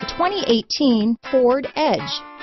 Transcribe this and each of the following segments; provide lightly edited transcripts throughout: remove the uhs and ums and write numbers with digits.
2018 Ford Edge.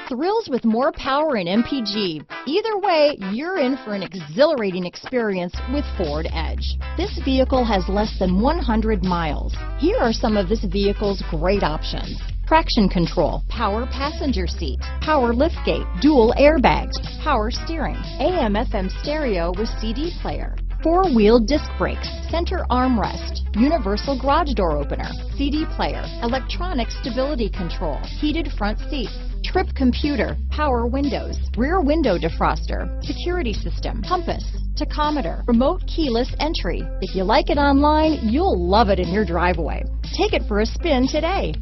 Thrills with more power and MPG. Either way, you're in for an exhilarating experience with Ford Edge. This vehicle has less than 100 miles. Here are some of this vehicle's great options: traction control, power passenger seat, power liftgate, dual airbags, power steering, AM/FM stereo with CD player, four-wheel disc brakes, center armrest, universal garage door opener, CD player, electronic stability control, heated front seats, trip computer, power windows, rear window defroster, security system, compass, tachometer, remote keyless entry. If you like it online, you'll love it in your driveway. Take it for a spin today.